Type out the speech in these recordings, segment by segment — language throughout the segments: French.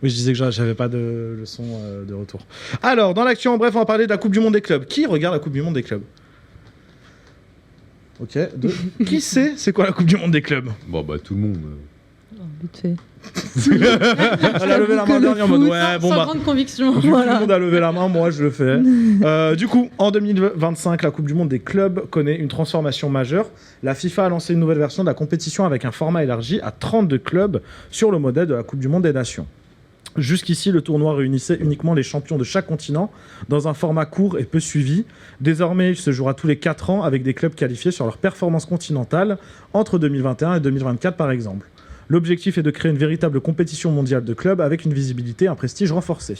Oui, je disais que j'avais pas de son de retour. Alors, dans l'actu, en bref, on va parler de la Coupe du Monde des clubs. Qui regarde la Coupe du Monde des clubs? Ok. Qui sait c'est quoi la Coupe du Monde des clubs? Bon, bah, tout le monde. Vite fait. Elle a levé la main dernière en mode ouais, bon Sans bah. grande conviction. Tout le monde a levé la main, moi je le fais. Du coup, en 2025, la Coupe du Monde des clubs connaît une transformation majeure. La FIFA a lancé une nouvelle version de la compétition avec un format élargi à 32 clubs sur le modèle de la Coupe du Monde des Nations. Jusqu'ici, le tournoi réunissait uniquement les champions de chaque continent dans un format court et peu suivi. Désormais, il se jouera tous les 4 ans avec des clubs qualifiés sur leur performance continentale entre 2021 et 2024 par exemple. L'objectif est de créer une véritable compétition mondiale de clubs avec une visibilité et un prestige renforcé.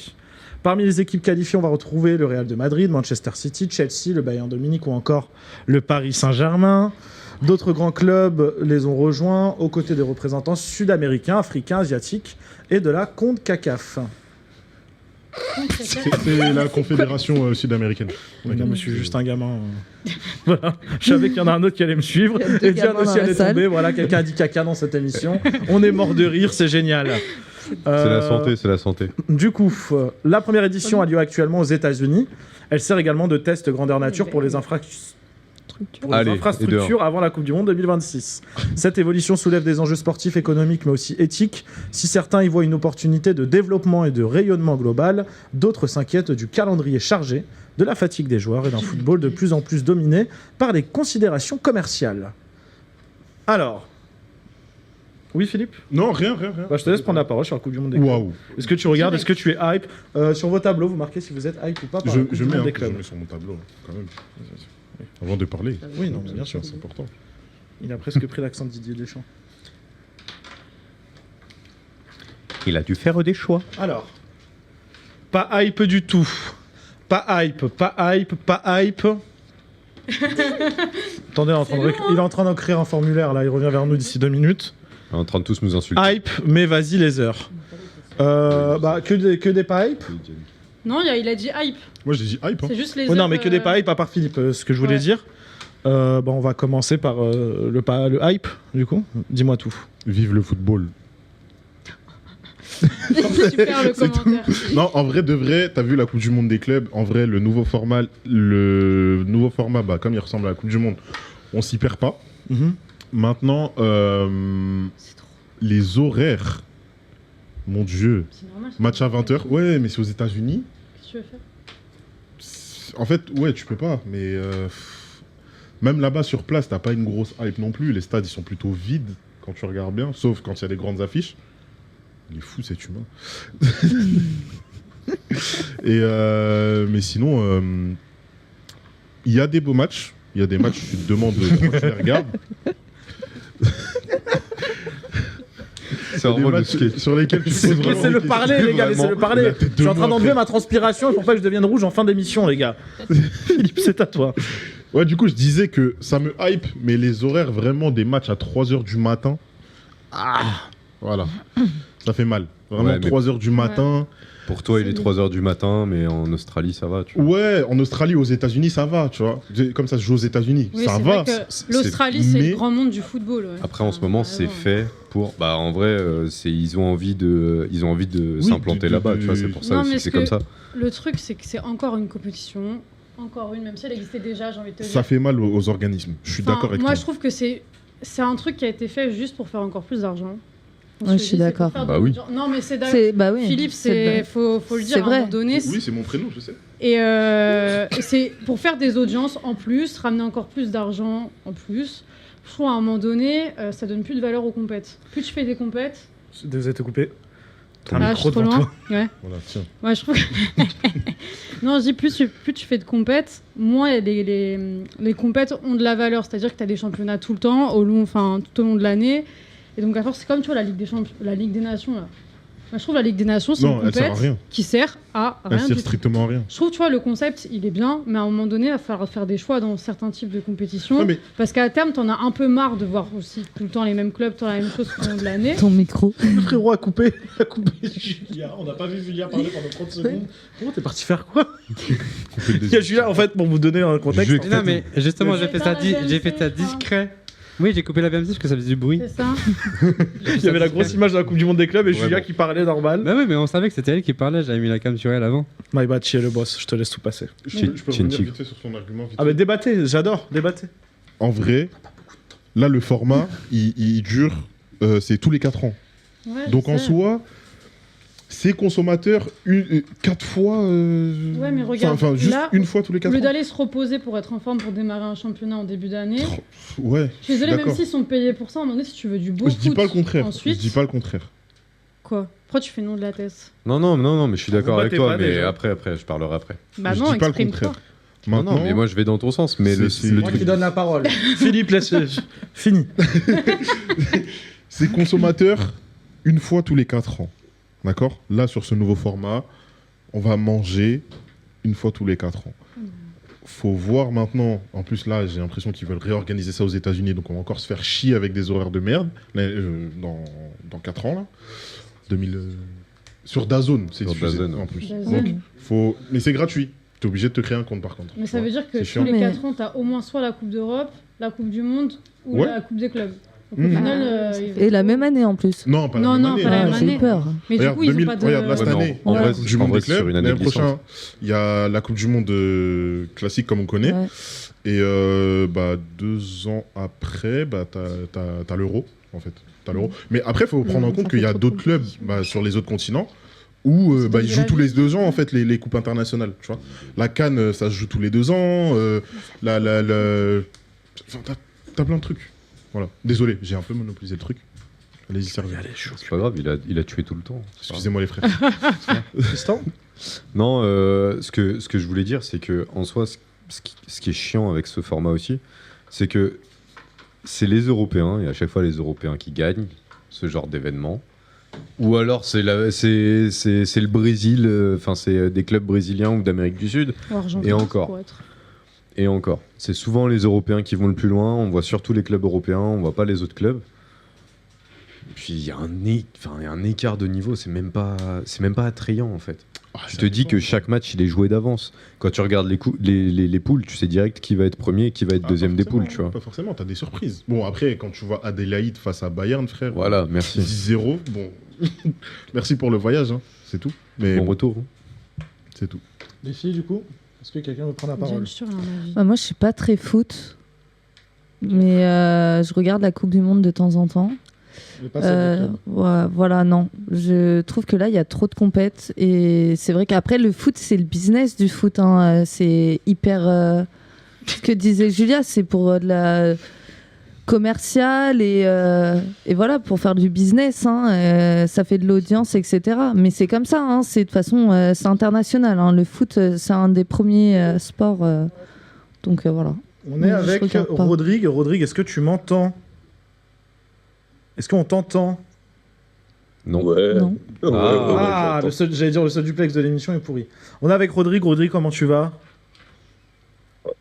Parmi les équipes qualifiées, on va retrouver le Real de Madrid, Manchester City, Chelsea, le Bayern de Munich ou encore le Paris Saint-Germain. D'autres grands clubs les ont rejoints aux côtés des représentants sud-américains, africains, asiatiques et de la CONCACAF. C'est la confédération sud-américaine. Non, mais je suis juste un gamin. Voilà. Je savais qu'il y en a un autre qui allait me suivre. Et Diane aussi allait tomber. Voilà, quelqu'un a dit caca dans cette émission. On est mort de rire, c'est génial. C'est la santé, c'est la santé. Du coup, la première édition a lieu actuellement aux États-Unis. Elle sert également de test grandeur nature pour les infrastructures avant la Coupe du Monde 2026. Cette évolution soulève des enjeux sportifs, économiques, mais aussi éthiques. Si certains y voient une opportunité de développement et de rayonnement global, d'autres s'inquiètent du calendrier chargé, de la fatigue des joueurs et d'un football de plus en plus dominé par les considérations commerciales. Alors... Oui, Philippe? Non, rien. Bah, je te laisse prendre la parole sur la Coupe du Monde des clubs. Waouh. Est-ce que tu regardes? Est-ce que tu es hype? Sur vos tableaux, vous marquez si vous êtes hype ou pas par la Coupe du Monde des clubs. Je mets sur mon tableau, quand même. Avant de parler. Oui, non, mais bien sûr, c'est important. Il a presque pris l'accent de Didier Deschamps. Il a dû faire des choix. Alors, pas hype du tout. Pas hype. Attendez, il est en train d'écrire un formulaire, là. Il revient vers nous d'ici 2 minutes. Il est en train de tous nous insulter. Hype, mais vas-y les heures. Que des pas hype. Non, il a dit hype. Moi j'ai dit hype. C'est juste les Oh, non, heures, mais que des pas hype à part Philippe. Ce que je voulais dire. On va commencer par le hype, du coup. Dis-moi tout. Vive le football. Super le commentaire. Non, en vrai de vrai, t'as vu la Coupe du Monde des clubs. En vrai, le nouveau format, comme il ressemble à la Coupe du Monde, on s'y perd pas. Maintenant, les horaires, mon Dieu, Normal, match à 20h. Ouais, mais c'est aux États-Unis. Qu'est-ce que tu veux faire? En fait, ouais, tu peux pas, mais même là-bas sur place, t'as pas une grosse hype non plus. Les stades, ils sont plutôt vides quand tu regardes bien, sauf quand il y a des grandes affiches. Il est fou cet humain. Mais sinon, il y a des beaux matchs. Il y a des matchs, tu te demandes pourquoi tu les regardes. C'est vraiment sur lesquels tu poses vraiment Laissez-le des parler, questions. les gars, laissez-le parler. Je suis en train d'enlever ma transpiration pour pas que je devienne rouge en fin d'émission, les gars. Philippe, c'est à toi. Ouais, du coup, je disais que ça me hype, mais les horaires vraiment des matchs à 3h du matin, voilà, ça fait mal. Vraiment, Ouais, mais 3h du matin. Pour toi, il est 3h du matin, mais en Australie, ça va, tu vois. Ouais, en Australie, aux États-Unis, ça va, tu vois. Comme ça se joue aux États-Unis, Oui, ça c'est va. vrai que l'Australie, c'est mais- le grand monde du football. Ouais. Après, en ce moment, c'est fait pour. Bah, en vrai, ils ont envie de Oui, s'implanter là-bas, tu vois. C'est pour ça Non, aussi mais que c'est ce comme que- ça. Le truc, c'est que c'est encore une compétition. Encore une, même si elle existait déjà, j'ai envie de te dire. Ça fait mal aux organismes. Je suis Enfin, d'accord avec moi, toi. je trouve que c'est un truc qui a été fait juste pour faire encore plus d'argent. Ouais, je suis d'accord. Bah oui. Non, mais c'est Bah oui. Philippe, faut le dire C'est à un vrai. moment donné. Oui, c'est mon prénom, je sais. Et c'est pour faire des audiences en plus, ramener encore plus d'argent en plus. Je trouve à un moment donné, ça donne plus de valeur aux compètes. Plus tu fais des compètes, Désolé de te couper. T'as un ah, je micro suis trop devant loin. toi. Ouais. Voilà, tiens. Ouais, je trouve. Non, je dis plus tu fais de compètes, moins les compètes ont de la valeur. C'est-à-dire que tu as des championnats tout le temps, tout au long de l'année. Et donc à force, c'est comme tu vois la Ligue des Nations là. Moi, je trouve la Ligue des Nations, c'est Non, une elle sert à compète rien. qui sert à Elle rien sert du tout. strictement à rien. Je trouve, tu vois, le concept, il est bien, mais à un moment donné, il va falloir faire des choix dans certains types de compétitions. Ouais, mais Parce qu'à terme, t'en as un peu marre de voir aussi tout le temps les mêmes clubs, la même chose tout au long de l'année. Ton micro. Le frérot a coupé Julia. On n'a pas vu Julia parler pendant 30 secondes. Comment t'es parti faire quoi? Il y a Julia, en fait, pour vous donner un contexte. Jeu en fait, Non, mais justement, Mais j'ai fait dans ça, la j'ai fait ça DMC, discret. Oui, j'ai coupé la VMC parce que ça faisait du bruit. C'est ça. Il y avait la grosse image de la Coupe du Monde des clubs et Ouais, Julia bon. qui parlait normal. Bah oui, mais on savait que c'était elle qui parlait, j'avais mis la cam sur elle avant. My bad, chier le boss, je te laisse tout passer. Je peux Chin revenir Chico. vite fait sur son argument. vite Ah, fait. mais débattez, j'adore, débattez. En vrai, là, le format, il dure, c'est tous les 4 ans. Ouais, Donc je en sais. soi, c'est consommateur 4 fois. Ouais, mais regarde, Enfin, juste là, une fois tous les Au 4 lieu ans. d'aller se reposer pour être en forme pour démarrer un championnat en début d'année, Ouais. je suis désolée, même d'accord. s'ils sont payés pour ça, à un moment donné, si tu veux du beau Je dis foot, pas le contraire. ensuite, Je dis pas le contraire. quoi Pourquoi tu fais non de la thèse Non, mais je suis d'accord Vous avec battez toi, pas mais déjà. après, je parlerai après. Bah Je non, dis pas le exprime-toi. contraire. Non, Maintenant, mais moi je vais dans ton sens, mais C'est le Moi truc. qui donne la parole. Philippe, laisse. Fini. c'est consommateur une fois tous les 4 ans. D'accord? Là, sur ce nouveau format, on va manger une fois tous les 4 ans. Faut voir maintenant. En plus, là, j'ai l'impression qu'ils veulent réorganiser ça aux États-Unis, donc on va encore se faire chier avec des horaires de merde là, dans 4 ans. Là. 2000, sur DAZN, c'est Sur diffusé DAZN, en ouais. plus. DAZN. Donc, mais c'est gratuit. T'es obligé de te créer un compte par contre. Mais ça veut dire que C'est tous chiant. les Mais- 4 ans, t'as au moins soit la Coupe d'Europe, la Coupe du Monde ou Ouais. la Coupe des clubs. Donc, Mmh. au final, Et la même année en plus. Non, pas la Non, même non, année. pas la Ah, même j'ai année. eu peur. Mais du Regarde, coup, ils ont pas de. regarde, là, cette Ouais, mais année, en la vrai, Coupe du en Monde vrai, des c'est sur clubs. une année L'année prochaine, glissante. il y a la Coupe du Monde classique, comme on connaît. Ouais. Et 2 ans après, t'as l'Euro, en fait. T'as l'Euro. Mais après, il faut prendre en Ça compte qu'il y fait a trop d'autres de clubs compétitions. sur les autres continents où C'est ils jouent la tous vie. les 2 ans, en fait, les coupes internationales. Tu vois. La CAN, ça se joue tous les 2 ans. Enfin, t'as plein de trucs. Voilà. Désolé, j'ai un peu monopolisé le truc. Allez-y, servez. C'est pas grave, il a tué tout le temps. Excusez-moi, les frères. Tristan. Non, ce que je voulais dire, c'est que en soi, ce qui est chiant avec ce format aussi, c'est que c'est les Européens, et à chaque fois les Européens qui gagnent ce genre d'événement. Ou alors c'est le Brésil, enfin c'est des clubs brésiliens ou d'Amérique du Sud. Ou Argentine, Et encore. pour être. Et encore, c'est souvent les Européens qui vont le plus loin. On voit surtout les clubs européens, on voit pas les autres clubs. Puis il y a un écart de niveau, c'est même pas attrayant en fait. Tu te dis que chaque match il est joué d'avance. Quand tu regardes les poules, tu sais direct qui va être premier et qui va être deuxième des poules, tu vois. Pas forcément, t'as des surprises. Bon, après, quand tu vois Adélaïde face à Bayern, frère. Voilà, merci. 10-0, bon. Merci pour le voyage, hein, c'est tout. Mais Bon bon, retour. c'est tout. Les filles, du coup, est-ce que quelqu'un veut prendre la parole? Bien sûr, elle en a vie. Bah, moi, je suis pas très foot. Mais je regarde la Coupe du Monde de temps en temps. Mais pas celle des clubs. Voilà, non. Je trouve que là, il y a trop de compètes. Et c'est vrai qu'après, le foot, c'est le business du foot. Hein. C'est hyper. Ce que disait Julia, c'est pour de la commerciale et voilà, pour faire du business. Hein. Ça fait de l'audience, etc. Mais c'est comme ça. Hein. C'est de toute façon, c'est international. Hein. Le foot, c'est un des premiers sports. Donc voilà. On est Je avec regarde pas. Rodrigue. Rodrigue, est-ce que tu m'entends? Est-ce qu'on t'entend? Non. Ouais. Non. Ah, j'entends. j'allais dire le seul duplex de l'émission est pourri. On est avec Rodrigue. Rodrigue, comment tu vas?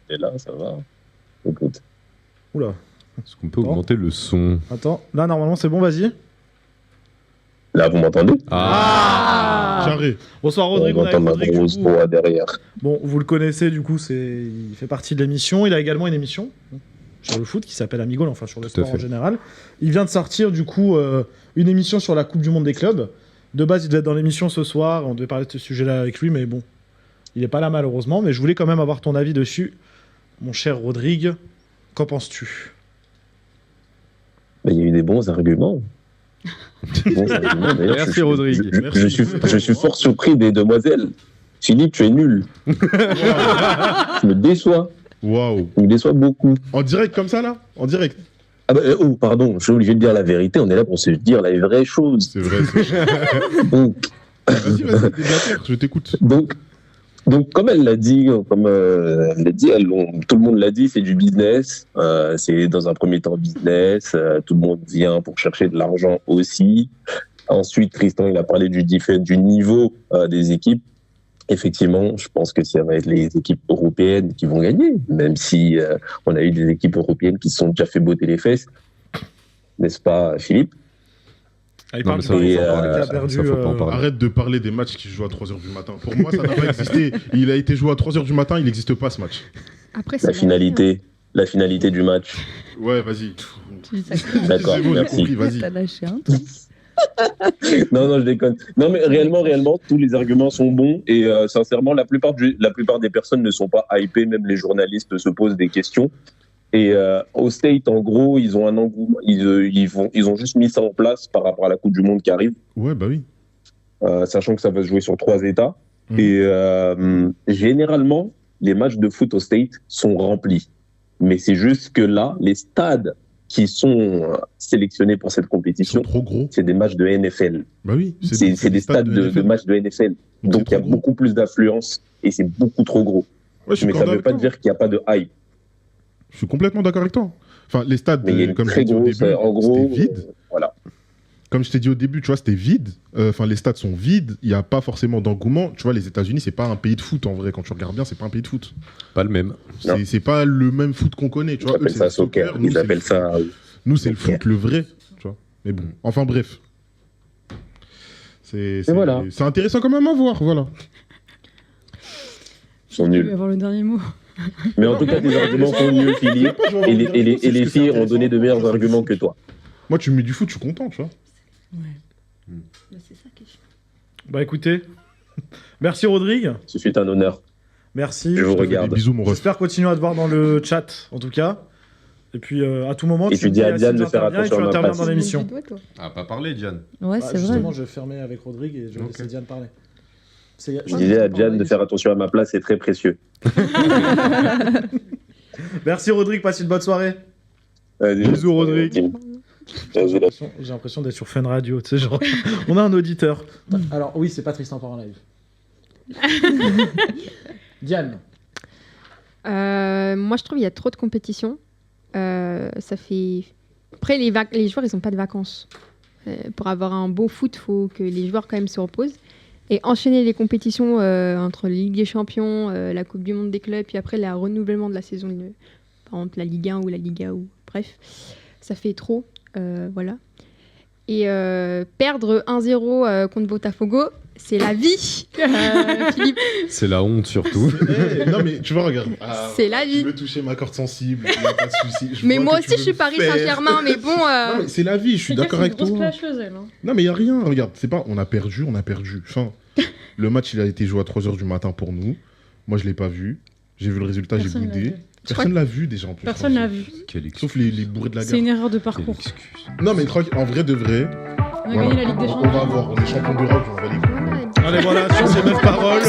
Et là, ça va. Écoute. Oula, Est-ce qu'on peut augmenter le son? attends. Là, normalement, c'est bon, vas-y. Là, vous m'entendez? Carré. Bonsoir On Rodrigue, on est entend avec ma Rodrigue. grosse du coup. voix derrière. Bon, vous le connaissez, du coup, il fait partie de l'émission. Il a également une émission sur le foot qui s'appelle Amigol, enfin sur le Tout à sport en fait. général. Il vient de sortir, du coup, une émission sur la Coupe du Monde des clubs. De base, il devait être dans l'émission ce soir. On devait parler de ce sujet-là avec lui, mais bon, il n'est pas là malheureusement. Mais je voulais quand même avoir ton avis dessus. Mon cher Rodrigue, qu'en penses-tu? Mais il y a eu des bons arguments. Bons arguments, d'ailleurs. Merci, Rodrigue. Je suis fort surpris des demoiselles. Philippe, tu es nul. Tu me déçois. Waouh. Tu me déçois beaucoup. En direct comme ça, là? En direct. Ah bah, oh, pardon, je suis obligé de dire la vérité. On est là pour se dire la vraie chose. C'est vrai. Donc, Vas-y, déblatère, je t'écoute. Donc, comme elle l'a dit, tout le monde l'a dit, c'est du business. C'est dans un premier temps business. Tout le monde vient pour chercher de l'argent aussi. Ensuite, Tristan, il a parlé du niveau des équipes. Effectivement, je pense que ça va être les équipes européennes qui vont gagner, même si on a eu des équipes européennes qui se sont déjà fait botter les fesses. N'est-ce pas, Philippe? Ah, il Non, parle mais du ça, Paris faut Saint-Germain en qui a parler, perdu, ça, faut pas en parler. Arrête de parler des matchs qui se jouent à 3h du matin. Pour moi, ça n'a pas existé. Il a été joué à 3h du matin, il n'existe pas ce match. Après, La finalité du match. Ouais, vas-y. Tu dis ça. D'accord, C'est bon, j'ai merci. compris, vas-y. T'as lâché un truc. Non, je déconne. Non, mais réellement, tous les arguments sont bons et sincèrement, la plupart des personnes ne sont pas hypées, même les journalistes se posent des questions. Et au State, en gros, ils ont un engouement, ils ont juste mis ça en place par rapport à la Coupe du Monde qui arrive, Ouais, bah oui. sachant que ça va se jouer sur 3 États. Mhm. Et généralement, les matchs de foot au State sont remplis. Mais c'est juste que là, les stades qui sont sélectionnés pour cette Ils sont compétition, trop gros. c'est des matchs de NFL. Bah oui. C'est des stades de NFL. matchs de NFL. Donc il y a trop gros. beaucoup plus d'affluence et c'est beaucoup trop gros. Ouais, je suis Mais ça d'accord ne veut avec pas toi. dire qu'il n'y a pas de hype. Je suis complètement d'accord avec toi. Enfin, les stades, Mais il y a une comme je très t'ai dit au grosse. début, En gros, c'était vide. voilà. Comme je t'ai dit au début, tu vois, c'était vide. Enfin, les stades sont vides. Il n'y a pas forcément d'engouement. Tu vois, les États-Unis, c'est pas un pays de foot en vrai. Quand tu regardes bien, c'est pas un pays de foot. Pas le même. Non. C'est pas le même foot qu'on connaît. Tu Ils vois, eux, appellent c'est ça le soccer. Nous, Ils c'est appellent ça. Nous, c'est le soccer. foot, le vrai. Tu vois. Mais bon, enfin bref. C'est voilà. c'est intéressant quand même à voir. Voilà. Ils sont Tu veux nuls. avoir le dernier mot. Mais en tout cas, tes arguments sont mieux, Philippe. Et les filles ont donné de meilleurs arguments que toi. Moi, tu me mets du foot, je suis content, tu vois. C'est ça qui est chiant. Bah écoutez, merci Rodrigue. Ce fut un honneur. Merci. Je vous Je te fais regarde. Des bisous, mon ref. J'espère continuer à te voir dans le chat, en tout cas. Et puis à tout moment, Et tu me dis à Yacine, Diane de faire j'interviens et attention tu à ma interviens place. dans l'émission. Ah, pas parler, Diane. Ouais, Bah, c'est vrai. justement, je vais fermer avec Rodrigue et je vais Ok. laisser Diane parler. Je disais à Diane de faire attention à ma place, c'est très précieux. Merci Rodrigue, passe une bonne soirée. Bisous, Rodrigue. J'ai l'impression d'être sur Fun Radio, tu sais, genre, on a un auditeur. Alors oui, c'est pas Tristan par en live. Diane. Moi, je trouve qu'il y a trop de compétition. Ça fait. Après, les joueurs, ils n'ont pas de vacances. Pour avoir un beau foot, il faut que les joueurs, quand même, se reposent. Et enchaîner les compétitions entre la Ligue des Champions, la Coupe du Monde des clubs, puis après, le renouvellement de la saison, par exemple, la Ligue 1 ou la Liga, ou bref, ça fait trop. Voilà. Et perdre 1-0 contre Botafogo, c'est la vie, Philippe. C'est la honte surtout. Non, mais tu vois, regarde. Ah, C'est la vie. Tu veux toucher ma corde sensible, il n'y a pas de souci. Je Mais vois moi que tu aussi, veux je suis me Paris faire. Saint-Germain, mais bon. Non, mais c'est la vie, je suis d'accord avec toi. C'est une grosse clasheuse, elle. Hein. Non, mais il n'y a rien. Regarde, c'est pas. On a perdu. Enfin, le match, il a été joué à 3h du matin pour nous. Moi, je l'ai pas vu. J'ai vu le résultat, j'ai Personne l'a boudé. vu. Personne l'a vu déjà en plus. Personne l'a vu. Quelle excuse. Sauf les bourrés de la C'est gare. une erreur de Quelle parcours. excuse. Non, mais en vrai de vrai. On a voilà. gagné la Ligue des On Champions. va voir. On est champion d'Europe, on va les. Voilà. Allez voilà, sur ces belles paroles.